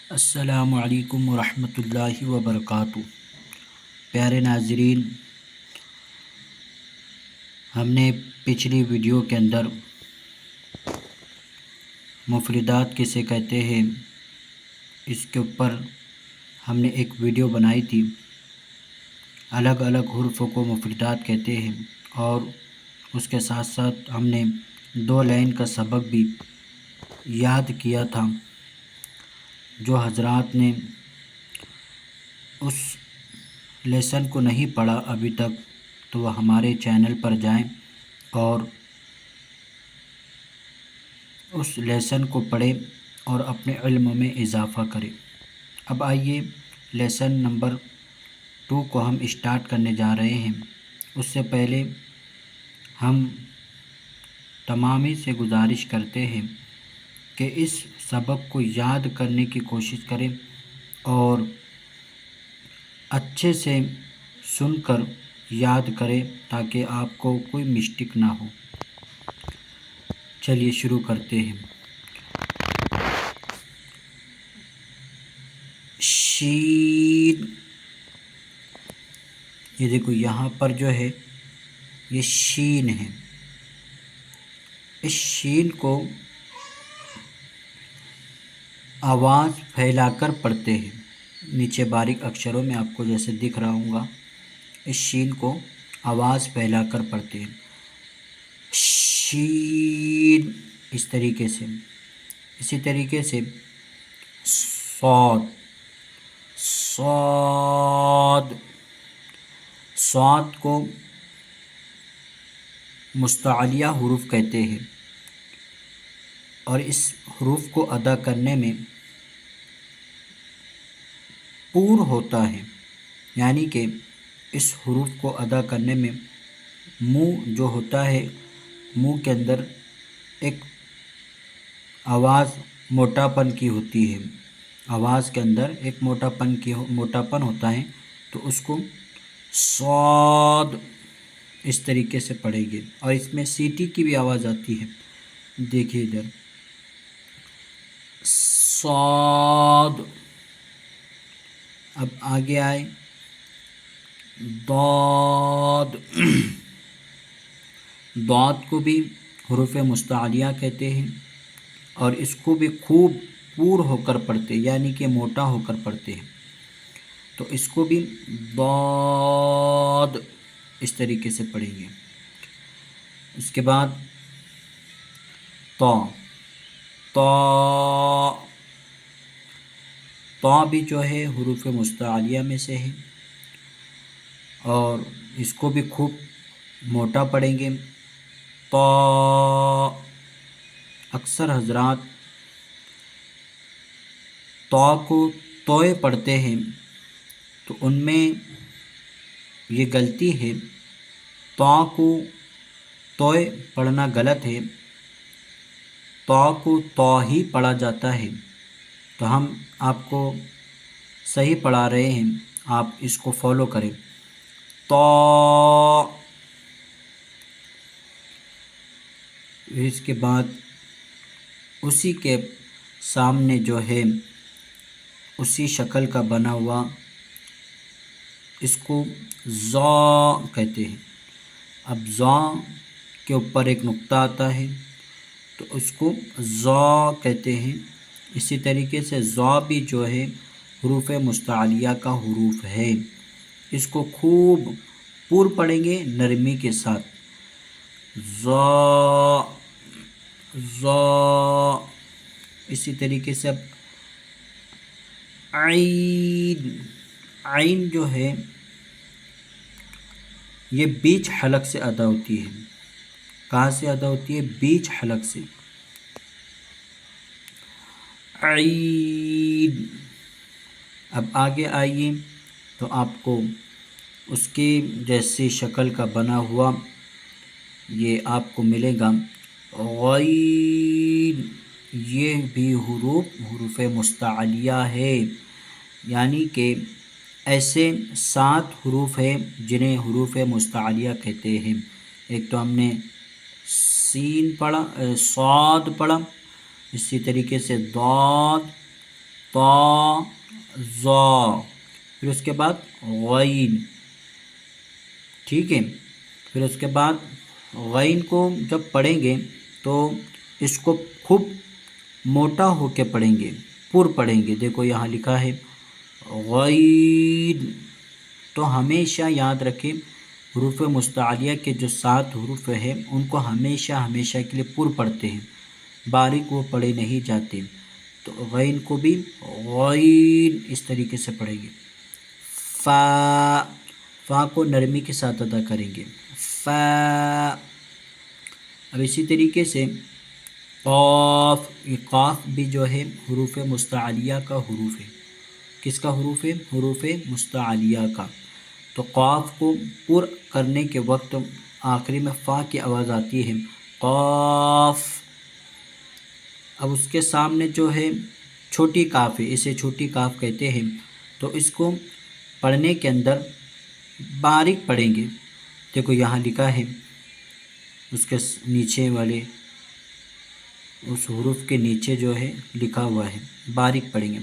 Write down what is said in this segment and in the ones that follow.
السلام علیکم ورحمۃ اللہ وبرکاتہ۔ پیارے ناظرین، ہم نے پچھلی ویڈیو کے اندر مفردات کسے کہتے ہیں اس کے اوپر ہم نے ایک ویڈیو بنائی تھی۔ الگ الگ حروفوں کو مفردات کہتے ہیں، اور اس کے ساتھ ساتھ ہم نے 2 لائن کا سبق بھی یاد کیا تھا۔ جو حضرات نے اس لیسن کو نہیں پڑھا ابھی تک تو وہ ہمارے چینل پر جائیں اور اس لیسن کو پڑھیں اور اپنے علم میں اضافہ کریں۔ اب آئیے لیسن نمبر 2 کو ہم اسٹارٹ کرنے جا رہے ہیں۔ اس سے پہلے ہم تمامی سے گزارش کرتے ہیں کہ اس سبق کو یاد کرنے کی کوشش کریں اور اچھے سے سن کر یاد کریں تاکہ آپ کو کوئی مسٹیک نہ ہو۔ چلیے شروع کرتے ہیں۔ شین، یہ دیکھو یہاں پر جو ہے یہ شین ہے۔ اس شین کو آواز پھیلا کر پڑھتے ہیں، نیچے باریک اکشروں میں آپ کو جیسے دکھ رہا ہوں گا۔ اس شین کو آواز پھیلا کر پڑھتے ہیں، شین، اس طریقے سے۔ اسی طریقے سے صاد، صاد، صاد کو مستعلیہ حروف کہتے ہیں، اور اس حروف کو ادا کرنے میں پور ہوتا ہے، یعنی کہ اس حروف کو ادا کرنے میں منہ جو ہوتا ہے، منہ کے اندر ایک آواز موٹاپن کی ہوتی ہے، آواز کے اندر ایک موٹاپن ہوتا ہے، تو اس کو صاد اس طریقے سے پڑھیں گے۔ اور اس میں سیٹی کی بھی آواز آتی ہے، دیکھیے ادھر، صاد۔ اب آگے آئے ضاد، ضاد کو بھی حروف مستعلیہ کہتے ہیں، اور اس کو بھی خوب پور ہو کر پڑھتے ہیں، یعنی کہ موٹا ہو کر پڑھتے ہیں، تو اس کو بھی ضاد اس طریقے سے پڑھیں گے۔ اس کے بعد طا، طا، طا بھی جو ہے حروف مستعلیہ میں سے ہے، اور اس کو بھی خوب موٹا پڑھیں گے، طا۔ اکثر حضرات طا کو توئے پڑھتے ہیں، تو ان میں یہ غلطی ہے، طا کو توئے پڑھنا غلط ہے، طا کو طا ہی پڑھا جاتا ہے، تو ہم آپ کو صحیح پڑھا رہے ہیں، آپ اس کو فالو کریں، طا۔ اس کے بعد اسی کے سامنے جو ہے اسی شکل کا بنا ہوا، اس کو ذا کہتے ہیں۔ اب ذا کے اوپر ایک نقطہ آتا ہے تو اس کو ذا کہتے ہیں۔ اسی طریقے سے ذا بھی جو ہے حروف مستعلیہ کا حروف ہے، اس کو خوب پور پڑھیں گے نرمی کے ساتھ، ذا، ذا۔ اسی طریقے سے اب عین، عین جو ہے یہ بیچ حلق سے ادا ہوتی ہے۔ کہاں سے ادا ہوتی ہے؟ بیچ حلق سے، عین۔ اب آگے آئیے تو آپ کو اس کی جیسی شکل کا بنا ہوا یہ آپ کو ملے گا، غین۔ یہ بھی حروف مستعلیہ ہے، یعنی کہ ایسے 7 حروف ہیں جنہیں حروف مستعلیہ کہتے ہیں۔ ایک تو ہم نے سین پڑھا، صاد پڑھا، اسی طریقے سے ضاد، تا ظا، پھر اس کے بعد غین، ٹھیک ہے. پھر اس کے بعد غین کو جب پڑھیں گے تو اس کو خوب موٹا ہو کے پڑھیں گے، پر پڑھیں گے. دیکھو یہاں لکھا ہے غین. تو ہمیشہ یاد رکھیں حروف مستعلیہ کے جو 7 حروف ہیں ان کو ہمیشہ ہمیشہ کے لیے پر پڑھتے ہیں، باریک وہ پڑھے نہیں جاتے. تو غین کو بھی غین اس طریقے سے پڑھیں گے. فا، فا کو نرمی کے ساتھ ادا کریں گے، فا. اب اسی طریقے سے قاف، یہ قاف بھی جو ہے حروف مستعلیہ کا حروف ہے. کس کا حروف ہے؟ حروف مستعلیہ کا. تو قاف کو پر کرنے کے وقت آخری میں فا کی آواز آتی ہے، قاف. اب اس کے سامنے جو ہے چھوٹی کاف ہے، اسے چھوٹی کاف کہتے ہیں. تو اس کو پڑھنے کے اندر باریک پڑھیں گے. دیکھو یہاں لکھا ہے اس کے نیچے والے اس حروف کے نیچے جو ہے لکھا ہوا ہے، باریک پڑھیں گے.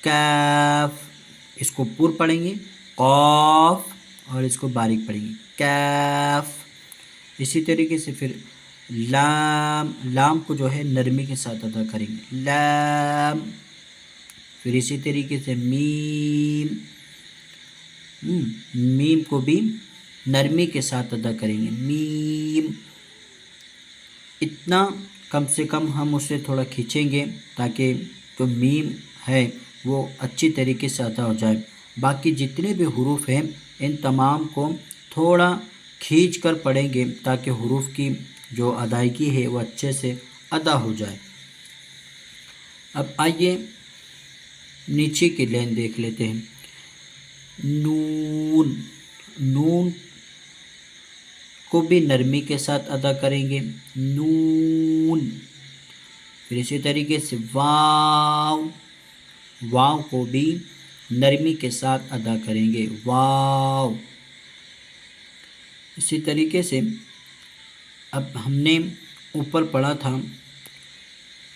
کاف، اس کو پر پڑھیں گے، قاف، اور اس کو باریک پڑھیں گے، کاف. اسی طریقے سے پھر لام، لام کو جو ہے نرمی کے ساتھ ادا کریں گے، لام. پھر اسی طریقے سے میم، میم کو بھی نرمی کے ساتھ ادا کریں گے، میم. اتنا کم سے کم ہم اسے تھوڑا کھینچیں گے تاکہ جو میم ہے وہ اچھی طریقے سے ادا ہو جائے. باقی جتنے بھی حروف ہیں ان تمام کو تھوڑا کھینچ کر پڑھیں گے تاکہ حروف کی جو ادائیگی ہے وہ اچھے سے ادا ہو جائے. اب آئیے نیچے کی لائن دیکھ لیتے ہیں. نون، نون کو بھی نرمی کے ساتھ ادا کریں گے، نون. پھر اسی طریقے سے واو، واو کو بھی نرمی کے ساتھ ادا کریں گے، واو. اسی طریقے سے اب ہم نے اوپر پڑھا تھا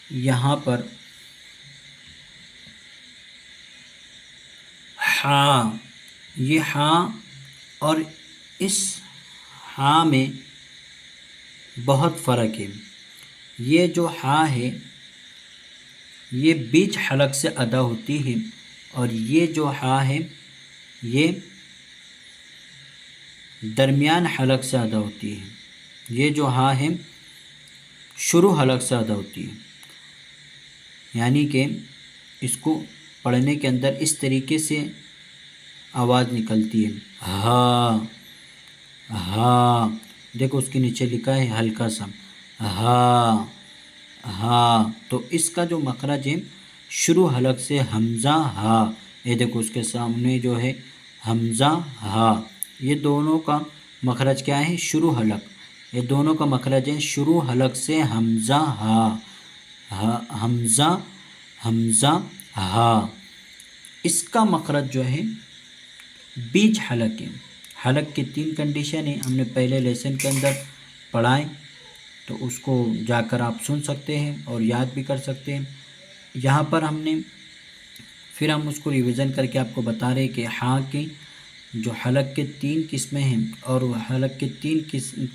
یہاں پر ہاں، یہ ہاں اور اس ہاں میں بہت فرق ہے. یہ جو ہاں ہے یہ بیچ حلق سے ادا ہوتی ہے، اور یہ جو ہاں ہے یہ درمیان حلق سے ادا ہوتی ہے. یہ جو ہاں ہے شروع حلق سے ادا ہوتی ہے. یعنی کہ اس کو پڑھنے کے اندر اس طریقے سے آواز نکلتی ہے، ہاں، ہاں. دیکھو اس کے نیچے لکھا ہے ہلکا سا، ہاں، ہاں. تو اس کا جو مخرج ہے شروع حلق سے حمزہ ہا. یہ دیکھو اس کے سامنے جو ہے حمزہ ہا، یہ دونوں کا مخرج کیا ہے؟ شروع حلق. یہ دونوں کا مخرج ہے شروع حلق سے حمزہ ہا، حمزہ، حمزہ ہا. اس کا مخرج جو ہے بیچ حلق ہے. حلق کی 3 کنڈیشن ہیں، ہم نے پہلے لیسن کے اندر پڑھائیں، تو اس کو جا کر آپ سن سکتے ہیں اور یاد بھی کر سکتے ہیں. یہاں پر ہم نے پھر ہم اس کو ریویژن کر کے آپ کو بتا رہے کہ ہاں کی جو حلق کے 3 قسمیں ہیں اور وہ حلق کے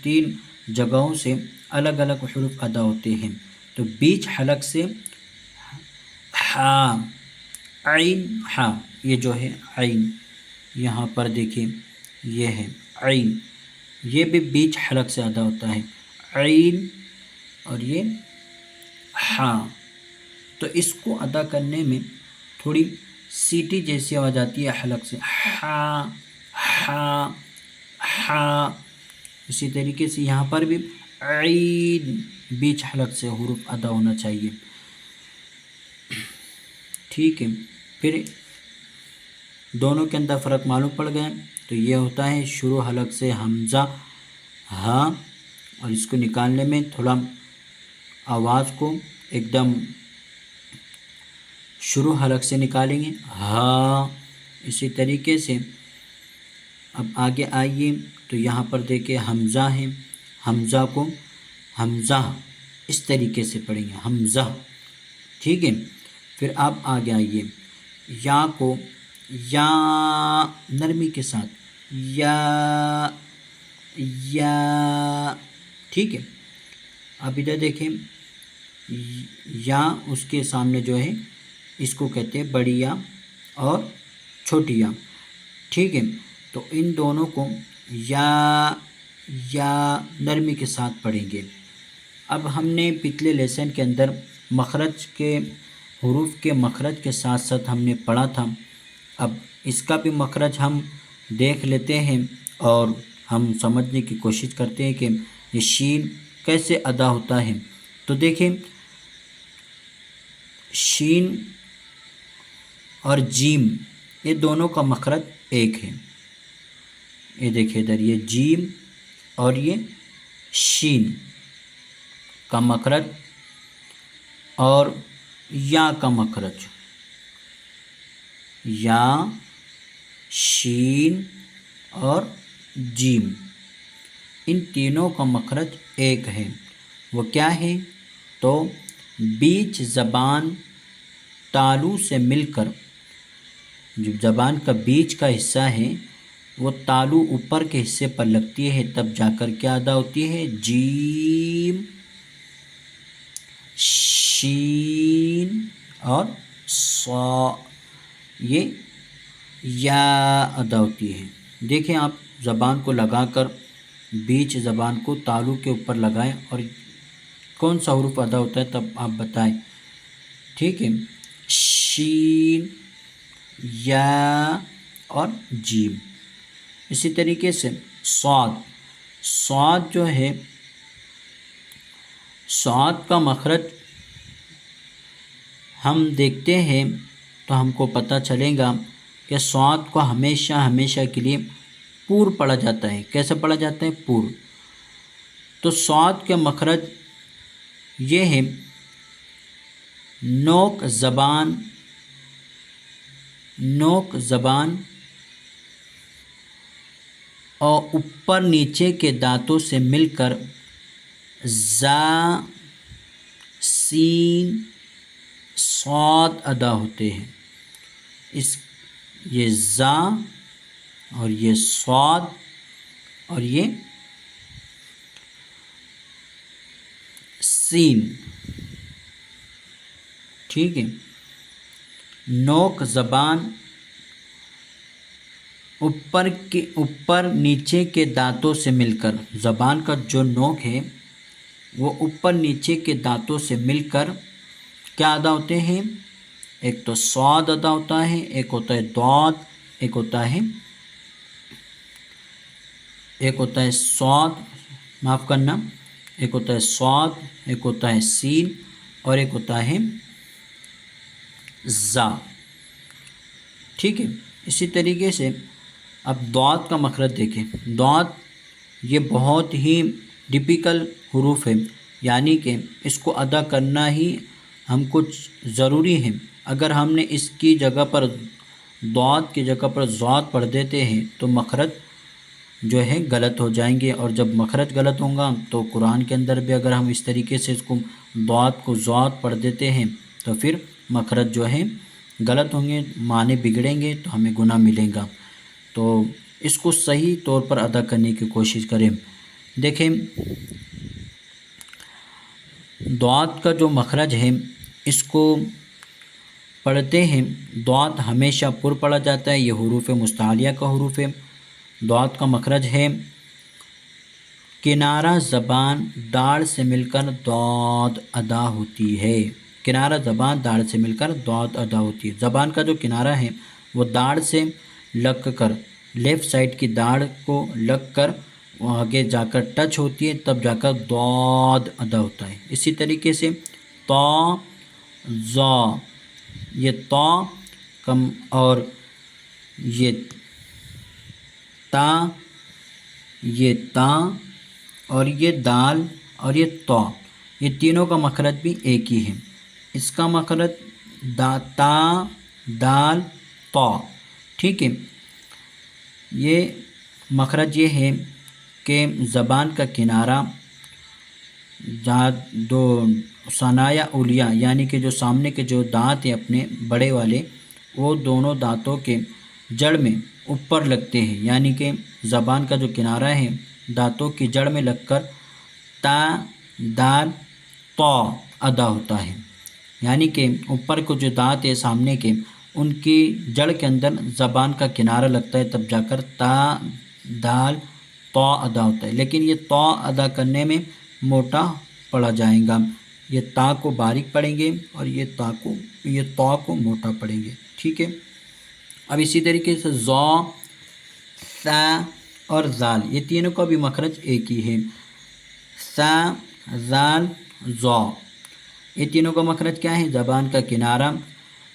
3 جگہوں سے الگ الگ حروف ادا ہوتے ہیں. تو بیچ حلق سے ہاں، عین، ہاں، یہ جو ہے عین، یہاں پر دیکھیں یہ ہے عین، یہ بھی بیچ حلق سے ادا ہوتا ہے، عین. اور یہ ہاں. تو اس کو ادا کرنے میں تھوڑی سیٹی جیسی آواز آتی ہے حلق سے، ہاں، ہاں، ہاں. اسی طریقے سے یہاں پر بھی عین، بیچ حلق سے حروف ادا ہونا چاہیے، ٹھیک ہے. پھر دونوں کے اندر فرق معلوم پڑ گئے. تو یہ ہوتا ہے شروع حلق سے حمزہ ہاں، اور اس کو نکالنے میں تھوڑا آواز کو ایک دم شروع حلق سے نکالیں گے، ہاں. اسی طریقے سے اب آگے آئیے تو یہاں پر دیکھیں حمزہ ہے، حمزہ کو حمزہ اس طریقے سے پڑھیں گے، حمزہ، ٹھیک ہے. پھر اب آگے آئیے، یا کو یا نرمی کے ساتھ یا ٹھیک ہے۔ اب ادھر دیکھیں، یا اس کے سامنے جو ہے اس کو کہتے ہیں بڑی یا اور چھوٹی یا، ٹھیک ہے۔ تو ان دونوں کو یا نرمی کے ساتھ پڑھیں گے۔ اب ہم نے پچھلے لیسن کے اندر مخرج کے حروف کے مخرج کے ساتھ ساتھ ہم نے پڑھا تھا، اب اس کا بھی مخرج ہم دیکھ لیتے ہیں اور ہم سمجھنے کی کوشش کرتے ہیں کہ یہ شین کیسے ادا ہوتا ہے۔ تو دیکھیں، شین اور جیم یہ دونوں کا مخرج ایک ہے۔ یہ دیکھیں ادھر، یہ جیم اور یہ شین کا مخرج اور یا کا مخرج، یا شین اور جیم، ان تینوں کا مخرج ایک ہے۔ وہ کیا ہے؟ تو بیچ زبان تالو سے مل کر، جو زبان کا بیچ کا حصہ ہے وہ تالو اوپر کے حصے پر لگتی ہے، تب جا کر کیا ادا ہوتی ہے؟ جیم، شین اور صا، یہ یا ادا ہوتی ہے۔ دیکھیں آپ زبان کو لگا کر بیچ زبان کو تالو کے اوپر لگائیں اور کون سا حروف ادا ہوتا ہے تب آپ بتائیں، ٹھیک ہے۔ شین، یا اور جیم۔ اسی طریقے سے صاد جو ہے، صاد کا مخرج ہم دیکھتے ہیں تو ہم کو پتہ چلے گا کہ صاد کو ہمیشہ کے لیے پور پڑھا جاتا ہے۔ کیسے پڑھا جاتا ہے؟ پور۔ تو صاد کے مخرج یہ ہے، نوک زبان اور اوپر نیچے کے دانتوں سے مل کر زا، سین، صاد ادا ہوتے ہیں۔ یہ زا اور یہ صاد اور یہ سین، ٹھیک ہے۔ نوک زبان اوپر نیچے کے دانتوں سے مل کر، زبان کا جو نوک ہے وہ اوپر نیچے کے دانتوں سے مل کر کیا ادا ہوتے ہیں؟ ایک تو صاد ادا ہوتا ہے، ایک ہوتا ہے ضاد، ایک ہوتا ہے صاد، معاف کرنا، ایک ہوتا ہے صاد، ایک ہوتا ہے سین اور ایک ہوتا ہے زا، ٹھیک ہے۔ اسی طریقے سے اب ضاد کا مخرج دیکھیں۔ ضاد یہ بہت ہی ٹپیکل حروف ہے، یعنی کہ اس کو ادا کرنا ہی ہم کو ضروری ہے۔ اگر ہم نے اس کی جگہ پر ضاد کی جگہ پر ضاد پڑھ دیتے ہیں تو مخرج جو ہے غلط ہو جائیں گے، اور جب مخرج غلط ہوں گا تو قرآن کے اندر بھی اگر ہم اس طریقے سے اس کو ضاد کو ضاد پڑھ دیتے ہیں تو پھر مخرج جو ہے غلط ہوں گے، معنی بگڑیں گے تو ہمیں گناہ ملے گا۔ تو اس کو صحیح طور پر ادا کرنے کی کوشش کریں۔ دیکھیں، ضاد کا جو مخرج ہے اس کو پڑھتے ہیں، ضاد ہمیشہ پر پڑھا جاتا ہے، یہ حروف مستعلیہ کا حروف ہے۔ ضاد کا مخرج ہے، کنارہ زبان داڑھ سے مل کر ضاد ادا ہوتی ہے۔ کنارہ زبان داڑھ سے مل کر ضاد ادا ہوتی ہے۔ زبان کا جو کنارہ ہے وہ داڑھ سے لگ کر، لیفٹ سائڈ کی داڑھ کو لگ کر آگے جا کر ٹچ ہوتی ہے، تب جا کر ضاد ادا ہوتا ہے۔ اسی طریقے سے تا، زا، یہ تا کم اور یہ تا، یہ تا اور یہ دال اور یہ تا، یہ تینوں کا مخرج بھی ایک ہی ہے۔ اس کا مخرج تا، دال، تا، ٹھیک ہے۔ یہ مخرج یہ ہے کہ زبان کا کنارہ دو ثنایا اولیاء یعنی کہ جو سامنے کے جو دانت ہیں اپنے بڑے والے، وہ دونوں دانتوں کے جڑ میں اوپر لگتے ہیں، یعنی کہ زبان کا جو کنارہ ہے دانتوں کی جڑ میں لگ کر تا دال طا ادا ہوتا ہے، یعنی کہ اوپر کو جو دانت ہے سامنے کے ان کی جڑ کے اندر زبان کا کنارہ لگتا ہے، تب جا کر تا دال طا ادا ہوتا ہے، لیکن یہ طا ادا کرنے میں موٹا پڑا جائے گا، یہ تا کو باریک پڑھیں گے اور یہ طا کو موٹا پڑھیں گے، ٹھیک ہے۔ اب اسی طریقے سے ذا، ثا اور ذال، یہ تینوں کا بھی مخرج ایک ہی ہے، ثا ذال ذا، یہ تینوں کا مخرج کیا ہے؟ زبان کا کنارہ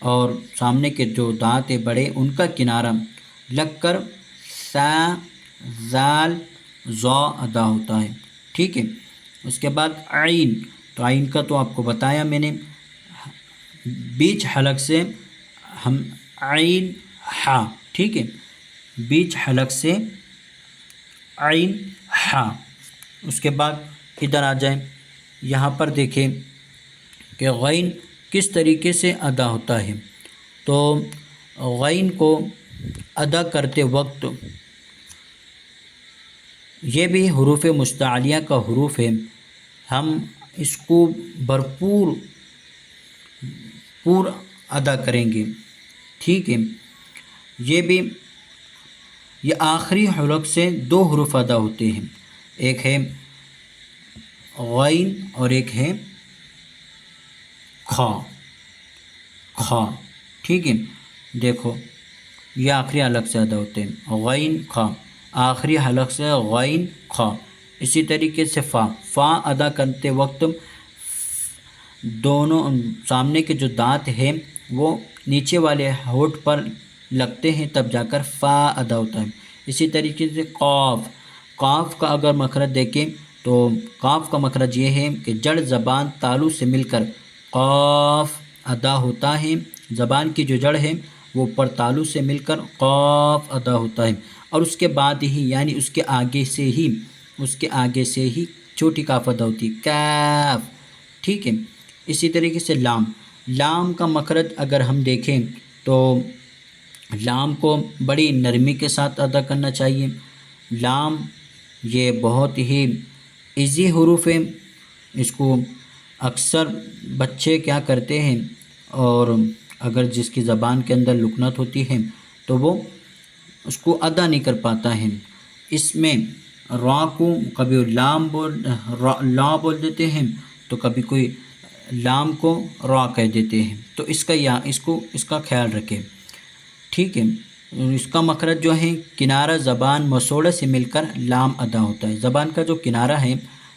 اور سامنے کے جو دانت بڑے ان کا کنارہ لگ کر ثا ذال ذا ادا ہوتا ہے، ٹھیک ہے۔ اس کے بعد عین، تو عین کا تو آپ کو بتایا میں نے، بیچ حلق سے ہم عین ہا، ٹھیک ہے، بیچ حلق سے عین ہا۔ اس کے بعد ادھر آ جائیں، یہاں پر دیکھیں کہ غین کس طریقے سے ادا ہوتا ہے، تو غین کو ادا کرتے وقت یہ بھی حروف مستعلیہ کا حروف ہے، ہم اس کو بھرپور ادا کریں گے، ٹھیک ہے۔ یہ آخری حلق سے دو حروف ادا ہوتے ہیں، ایک ہے غین اور ایک ہے کھا، ٹھیک ہے۔ دیکھو یہ آخری حلق سے ادا ہوتے ہیں، غین کھا، آخری حلق سے غین کھا۔ اسی طریقے سے فا ادا کرتے وقت دونوں سامنے کے جو دانت ہیں وہ نیچے والے ہونٹ پر لگتے ہیں، تب جا کر فا ادا ہوتا ہے۔ اسی طریقے سے قاف کا اگر مخرج دیکھیں تو قاف کا مخرج یہ ہے کہ جڑ زبان تالو سے مل کر قاف ادا ہوتا ہے، زبان کی جو جڑ ہے وہ اوپر تالو سے مل کر قاف ادا ہوتا ہے، اور اس کے بعد ہی یعنی اس کے آگے سے ہی چھوٹی کاف ادا ہوتی ہے، کاف، ٹھیک ہے۔ اسی طریقے سے لام کا مخرج اگر ہم دیکھیں تو لام کو بڑی نرمی کے ساتھ ادا کرنا چاہیے، لام یہ بہت ہی ایزی حروف ہے، اس کو اکثر بچے کیا کرتے ہیں، اور اگر جس کی زبان کے اندر لکنت ہوتی ہے تو وہ اس کو ادا نہیں کر پاتا ہے، اس میں را کو کبھی لا بول دیتے ہیں تو کبھی کوئی لام کو را کہہ دیتے ہیں، تو اس کا خیال رکھیں، ٹھیک ہے۔ اس کا مخرج جو ہے کنارہ زبان مسوڑے سے مل کر لام ادا ہوتا ہے، زبان کا جو کنارہ ہے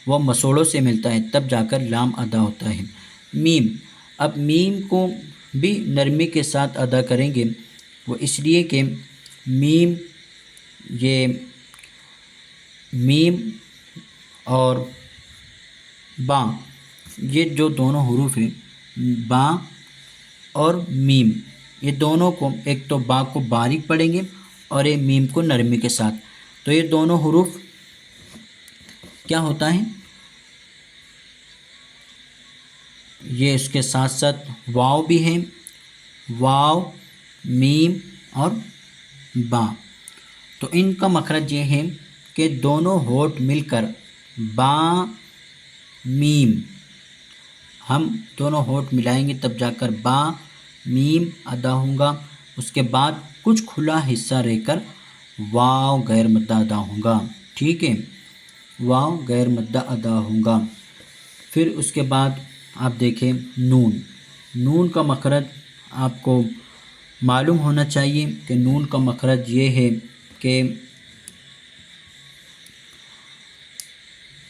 وہ مسوڑوں سے ملتا ہے تب جا کر لام ادا ہوتا ہے۔ میم، اب میم کو بھی نرمی کے ساتھ ادا کریں گے، وہ اس لیے کہ میم اور با، یہ جو دونوں حروف ہیں با اور میم، یہ دونوں کو ایک تو با کو باریک پڑھیں گے اور ایک میم کو نرمی کے ساتھ، تو یہ دونوں حروف کیا ہوتا ہے، یہ اس کے ساتھ ساتھ واو بھی ہیں، واو، میم اور با، تو ان کا مخرج یہ ہے کہ دونوں ہونٹ مل کر با میم، ہم دونوں ہونٹ ملائیں گے تب جا کر با میم ادا ہوگا، اس کے بعد کچھ کھلا حصہ رہ کر واو غیر مدہ ادا ہوگا، ٹھیک ہے، واو غیر مدہ ادا ہوگا۔ پھر اس کے بعد آپ دیکھیں نون کا مخرج آپ کو معلوم ہونا چاہیے کہ نون کا مخرج یہ ہے کہ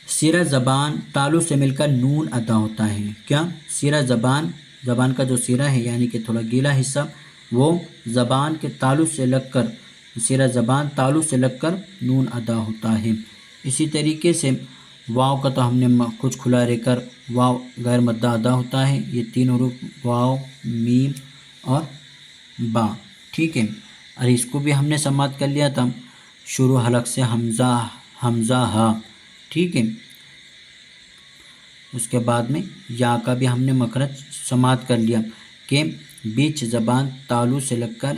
سیرہ زبان تالو سے مل کر نون ادا ہوتا ہے، کیا سیرہ زبان کا جو سیرہ ہے یعنی کہ تھوڑا گیلا حصہ وہ زبان کے تالو سے لگ کر سیرہ زبان تالو سے لگ کر نون ادا ہوتا ہے۔ اسی طریقے سے واو کا تو ہم نے کچھ کھلا رہ کر واو غیر مدہ ادا ہوتا ہے، یہ تین حروف واو، میم اور با، ٹھیک ہے، اور اس کو بھی ہم نے سماعت کر لیا تھا شروع حلق سے حمزہ ہا، ٹھیک ہے۔ اس کے بعد میں یا کا بھی ہم نے مخرج سماعت کر لیا کہ بیچ زبان تالو سے لگ کر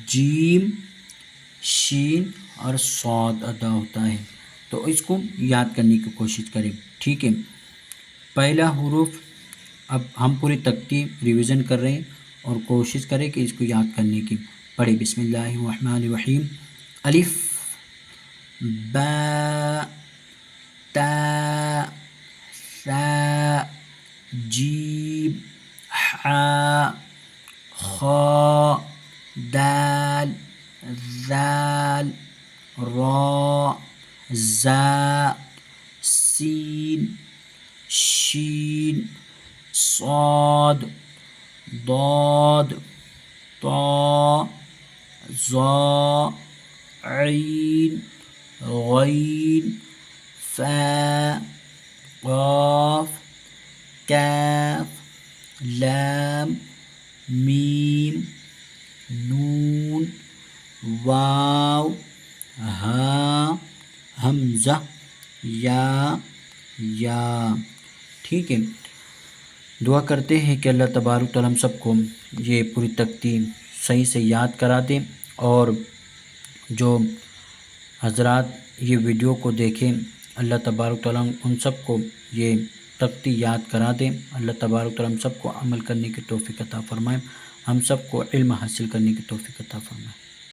جیم شین اور صاد ادا ہوتا ہے، تو اس کو یاد کرنے کی کوشش کریں، ٹھیک ہے۔ پہلا حروف اب ہم پوری تختی ریویژن کر رہے ہیں اور کوشش کریں کہ اس کو یاد کرنے کی۔ پڑھیں بسم اللہ الرحمن الرحیم۔ الف، با، تا، ثا، جیم، حا، خا، دال، ذال، را، زا، سین، شین، صاد، ضاد، طا، ظا، عین، غین، فا، قاف، کاف، لام، میم، نون، واو، ہا، حمزہ، یا، ٹھیک ہے۔ دعا کرتے ہیں کہ اللہ تبارک تعالیٰ ہم سب کو یہ پوری تختی صحیح سے یاد کرا دیں، اور جو حضرات یہ ویڈیو کو دیکھیں اللہ تبارک تعالیٰ ان سب کو یہ تختی یاد کرا دیں۔ اللہ تبارک تعالیٰ ہم سب کو عمل کرنے کی توفیق عطا فرمائے، ہم سب کو علم حاصل کرنے کی توفیق عطا فرمائے۔